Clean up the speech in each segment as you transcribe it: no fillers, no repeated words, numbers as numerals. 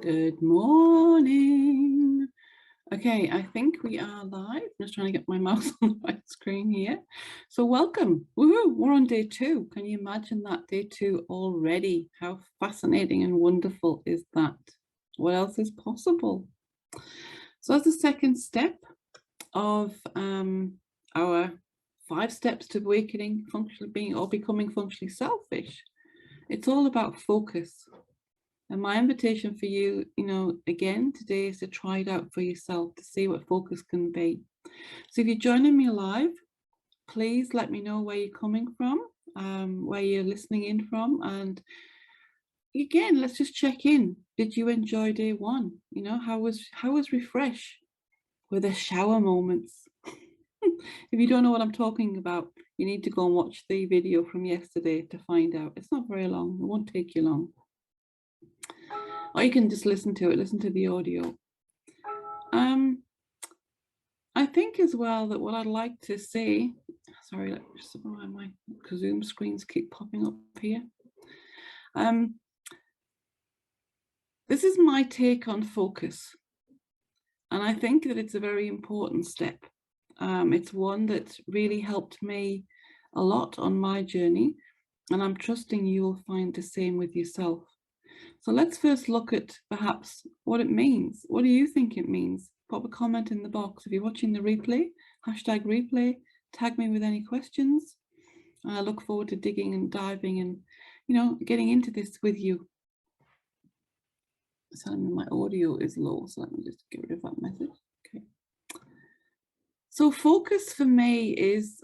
Good morning. Okay, I think we are live. I'm just trying to get my mouse on the right screen here. So welcome. Woohoo, we're on day 2. Can you imagine that? Day 2 already. How fascinating and wonderful is that? What else is possible? So that's the second step of our 5 steps to awakening, functionally being or becoming functionally selfish. It's all about focus. And my invitation for you, again, today is to try it out for yourself to see what focus can be. So if you're joining me live, please let me know where you're coming from, where you're listening in from. And again, let's just check in. Did you enjoy day 1? How was refresh? Were there shower moments? If you don't know what I'm talking about, you need to go and watch the video from yesterday to find out. It's not very long. It won't take you long. Or you can just listen to the audio. I think as well that what I'd like to say, sorry, my Zoom screens keep popping up here. This is my take on focus. And I think that it's a very important step. It's one that really helped me a lot on my journey. And I'm trusting you will find the same with yourself. So let's first look at perhaps what it means. What do you think it means? Pop a comment in the box. If you're watching the replay, #replay, tag me with any questions. I look forward to digging and diving and, getting into this with you. It's telling me my audio is low, so let me just get rid of that message. Okay. So focus for me is,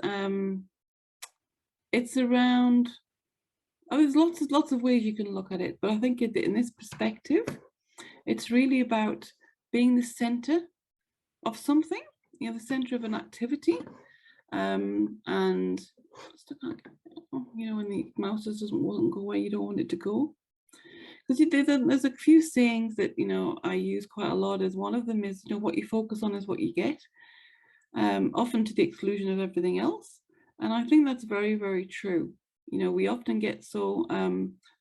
it's around, there's lots of ways you can look at it, but I think in this perspective, it's really about being the center of something, the center of an activity, and when the mouse won't go where you don't want it to go. Because there's a few sayings that I use quite a lot. As one of them is, what you focus on is what you get, often to the exclusion of everything else. And I think that's very, very true. We often get so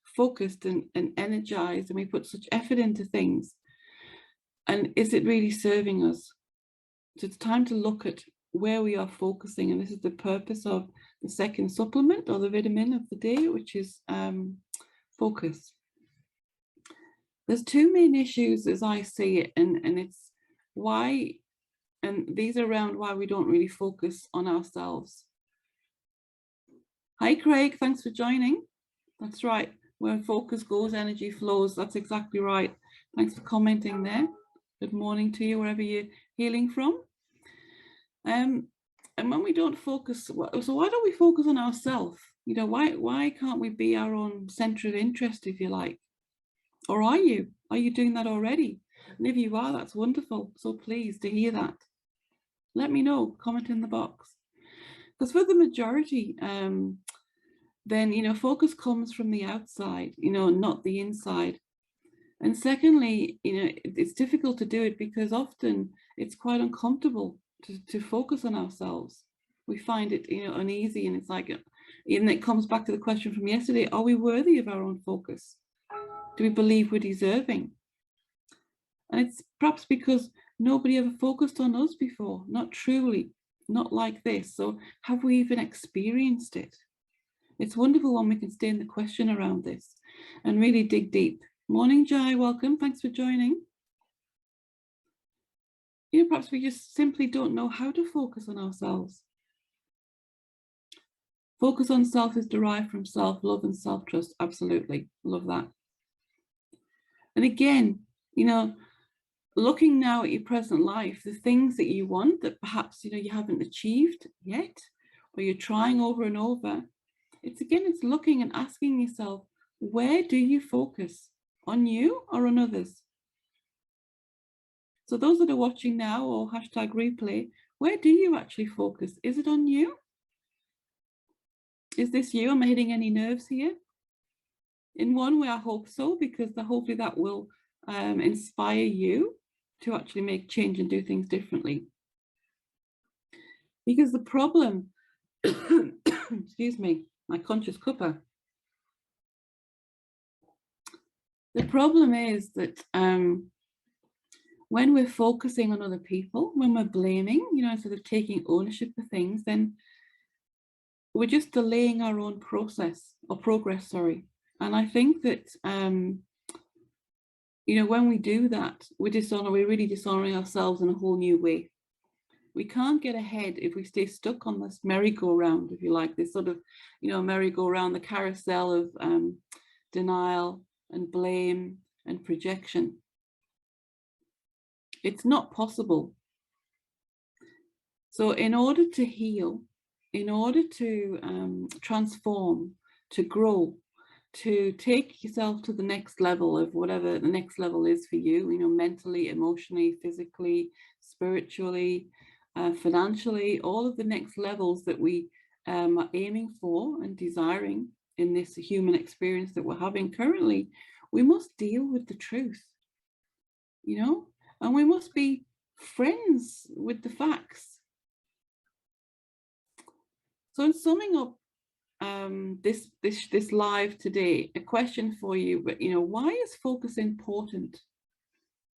focused and energized, and we put such effort into things. And is it really serving us? So it's time to look at where we are focusing. And this is the purpose of the second supplement or the vitamin of the day, which is focus. There's 2 main issues as I see it, and it's why, and these are around why we don't really focus on ourselves. Hi, Craig, thanks for joining. That's right. Where focus goes, energy flows. That's exactly right. Thanks for commenting there. Good morning to you, wherever you're hailing from. And when we don't focus, so why don't we focus on ourselves? Why can't we be our own center of interest, if you like? Or are you? Are you doing that already? And if you are, that's wonderful. So pleased to hear that. Let me know. Comment in the box. Because for the majority, then, focus comes from the outside, not the inside. And secondly, it's difficult to do it because often it's quite uncomfortable to focus on ourselves. We find it, uneasy, and it's like, even it comes back to the question from yesterday, are we worthy of our own focus? Do we believe we're deserving? And it's perhaps because nobody ever focused on us before, not truly, not like this. So have we even experienced it? It's wonderful when we can stay in the question around this and really dig deep. Morning, Jai, welcome. Thanks for joining. Perhaps we just simply don't know how to focus on ourselves. Focus on self is derived from self-love and self-trust. Absolutely. Love that. And again, looking now at your present life, the things that you want that perhaps, you haven't achieved yet, or you're trying over and over, it's looking and asking yourself, where do you focus? On you or on others? So those that are watching now or #replay, where do you actually focus? Is it on you? Is this you? Am I hitting any nerves here? In one way, I hope so, because hopefully that will inspire you to actually make change and do things differently. Because the problem, excuse me, my conscious cuppa. The problem is that when we're focusing on other people, when we're blaming, you know, instead of taking ownership of things, then we're just delaying our own process or progress, sorry. And I think that, you know, when we do that, we're really dishonoring ourselves in a whole new way. We can't get ahead if we stay stuck on this merry-go-round, if you like, this sort of, you know, merry-go-round, the carousel of denial and blame and projection. It's not possible. So in order to heal, in order to transform, to grow, to take yourself to the next level of whatever the next level is for you, you know, mentally, emotionally, physically, spiritually, financially, all of the next levels that we are aiming for and desiring in this human experience that we're having currently, we must deal with the truth, you know, and we must be friends with the facts. So in summing up this live today, a question for you, but you know, why is focus important?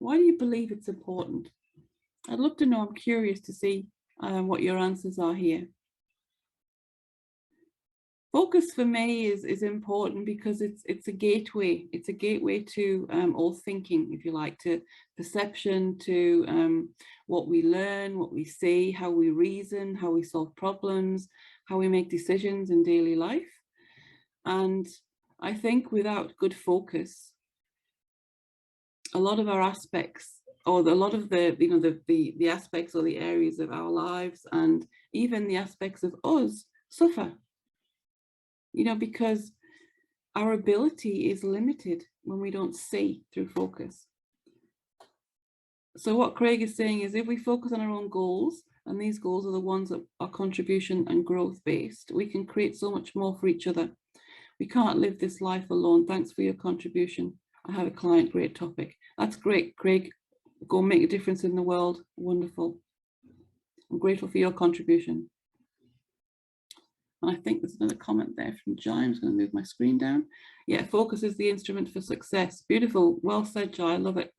Why do you believe it's important? I'd love to know. I'm curious to see what your answers are here. Focus for me is important because it's a gateway. It's a gateway to all thinking, if you like, to perception, to what we learn, what we see, how we reason, how we solve problems, how we make decisions in daily life. And I think without good focus, a lot of our aspects, or a lot of the, you know, the aspects or the areas of our lives, and even the aspects of us, suffer. You know, because our ability is limited when we don't see through focus. So what Craig is saying is, if we focus on our own goals, and these goals are the ones that are contribution and growth based, we can create so much more for each other. We can't live this life alone. Thanks for your contribution. I have a client, great topic. That's great, Craig. Go make a difference in the world. Wonderful. I'm grateful for your contribution. And I think there's another comment there from Jai. I'm just going to move my screen down. Yeah, focus is the instrument for success. Beautiful. Well said, Jai. I love it.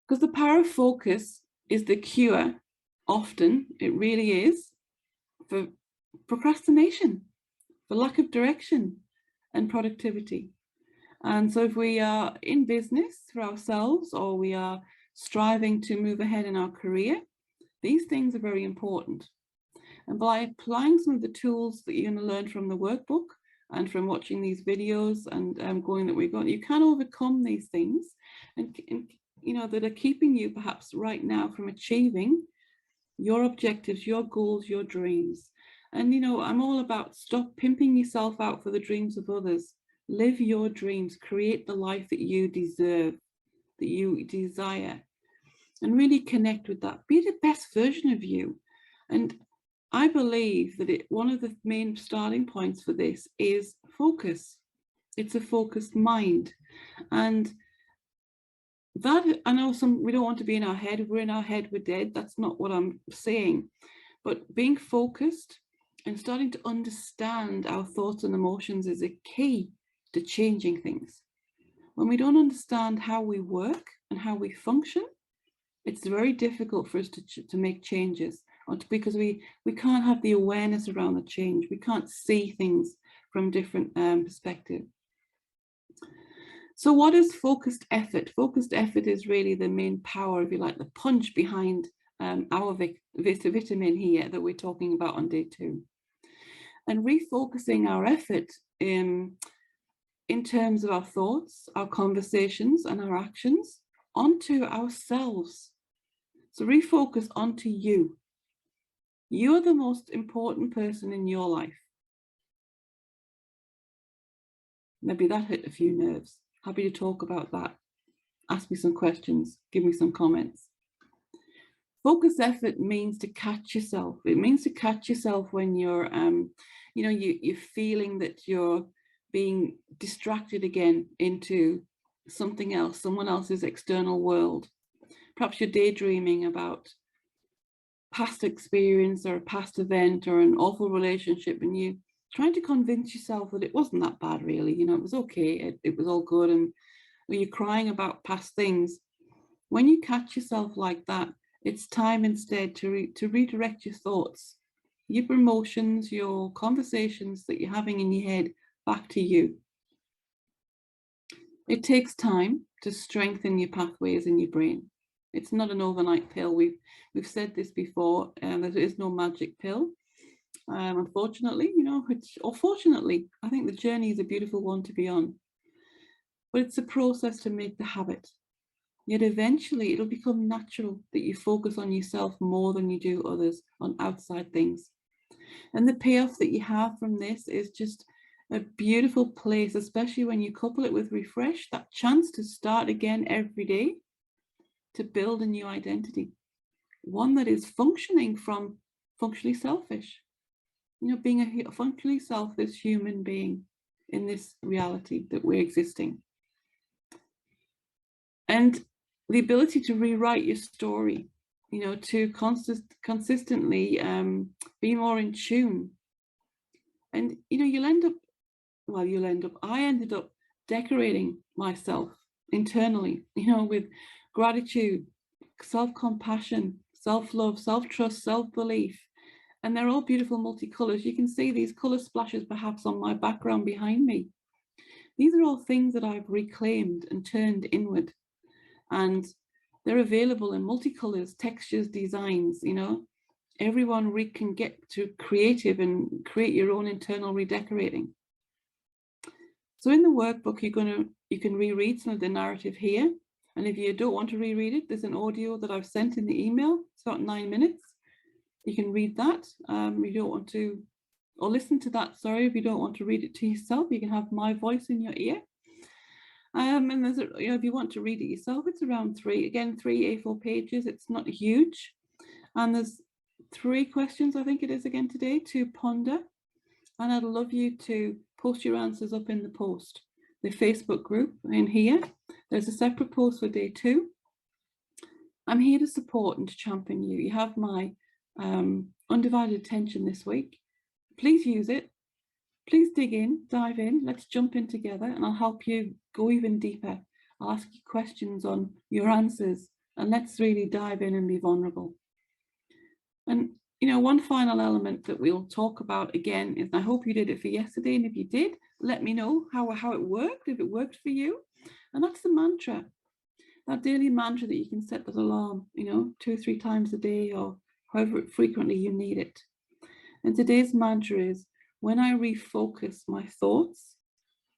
Because the power of focus is the cure, often, it really is, for procrastination, for lack of direction and productivity. And so if we are in business for ourselves, or we are striving to move ahead in our career, these things are very important. And by applying some of the tools that you're going to learn from the workbook and from watching these videos and going that we've got, you can overcome these things and you know, that are keeping you perhaps right now from achieving your objectives, your goals, your dreams. And, you know, I'm all about stop pimping yourself out for the dreams of others. Live your dreams, create the life that you deserve, that you desire, and really connect with that. Be the best version of you. And I believe that one of the main starting points for this is focus. It's a focused mind. And that, I know we don't want to be in our head. If we're in our head, we're dead. That's not what I'm saying. But being focused and starting to understand our thoughts and emotions is a key to changing things. When we don't understand how we work and how we function, it's very difficult for us to make changes, because we can't have the awareness around the change. We can't see things from different perspectives. So what is focused effort? Focused effort is really the main power, if you like, the punch behind our vitamin here that we're talking about on day 2. And refocusing our effort in terms of our thoughts, our conversations, and our actions onto ourselves. So refocus onto you. You're the most important person in your life. Maybe that hit a few nerves. Happy to talk about that. Ask me some questions, give me some comments. Focus effort means to catch yourself. It means to catch yourself when you're, you know, you're feeling that you're being distracted again into something else, someone else's external world. Perhaps you're daydreaming about past experience or a past event or an awful relationship, and you trying to convince yourself that it wasn't that bad, really. You know, it was okay, it was all good, and you're crying about past things. When you catch yourself like that, it's time instead to redirect your thoughts, your emotions, your conversations that you're having in your head back to you. It takes time to strengthen your pathways in your brain. It's not an overnight pill. We've said this before, and there is no magic pill. Unfortunately, you know, or fortunately, I think the journey is a beautiful one to be on. But it's a process to make the habit. Yet eventually it'll become natural that you focus on yourself more than you do others, on outside things. And the payoff that you have from this is just a beautiful place, especially when you couple it with refresh, that chance to start again every day, to build a new identity, one that is functioning from functionally selfish. You know, being a functionally selfish human being in this reality that we're existing. And the ability to rewrite your story, you know, to consistently be more in tune. And, you know, I ended up decorating myself internally, you know, with gratitude, self-compassion, self-love, self-trust, self-belief. And they're all beautiful multicolors. You can see these color splashes perhaps on my background behind me. These are all things that I've reclaimed and turned inward. And they're available in multicolors, textures, designs. You know, everyone can get to creative and create your own internal redecorating. So in the workbook, you can reread some of the narrative here. And if you don't want to reread it, there's an audio that I've sent in the email. It's about 9 minutes. You can read that. You don't want to, or listen to that, sorry, if you don't want to read it to yourself, you can have my voice in your ear. And there's, you know, if you want to read it yourself, it's around 3 A4 pages. It's not huge. And there's 3 questions, I think it is again today, to ponder. And I'd love you to post your answers up in the post, the Facebook group in here. There's a separate post for day 2. I'm here to support and to champion you. You have my undivided attention this week. Please use it. Please dig in, dive in. Let's jump in together, and I'll help you go even deeper. I'll ask you questions on your answers, and let's really dive in and be vulnerable. And, you know, one final element that we'll talk about again is, I hope you did it for yesterday, and if you did, let me know how it worked, if it worked for you. And that's the mantra, that daily mantra that you can set that alarm, you know, 2 or 3 times a day, or however frequently you need it. And today's mantra is, when I refocus my thoughts,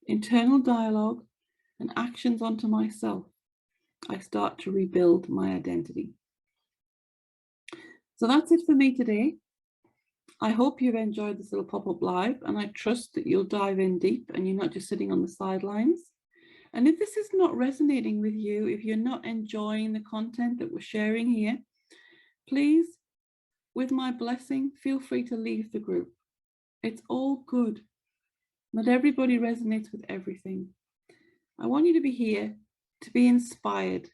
internal dialogue, and actions onto myself, I start to rebuild my identity. So that's it for me today. I hope you've enjoyed this little pop-up live, and I trust that you'll dive in deep and you're not just sitting on the sidelines. And if this is not resonating with you, if you're not enjoying the content that we're sharing here, please, with my blessing, feel free to leave the group. It's all good. Not everybody resonates with everything. I want you to be here to be inspired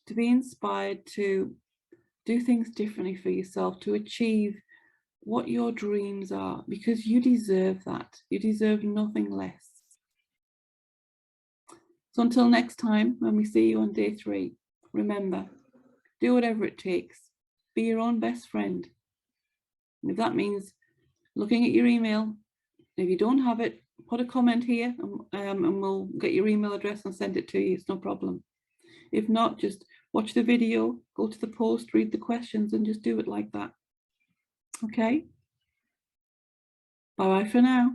to do things differently for yourself, to achieve what your dreams are, because you deserve that. You deserve nothing less. So until next time, when we see you on day 3, remember, do whatever it takes. Be your own best friend. And if that means looking at your email, if you don't have it, put a comment here, and we'll get your email address and send it to you. It's no problem. If not, just watch the video, go to the post, read the questions, and just do it like that. Okay? Bye-bye for now.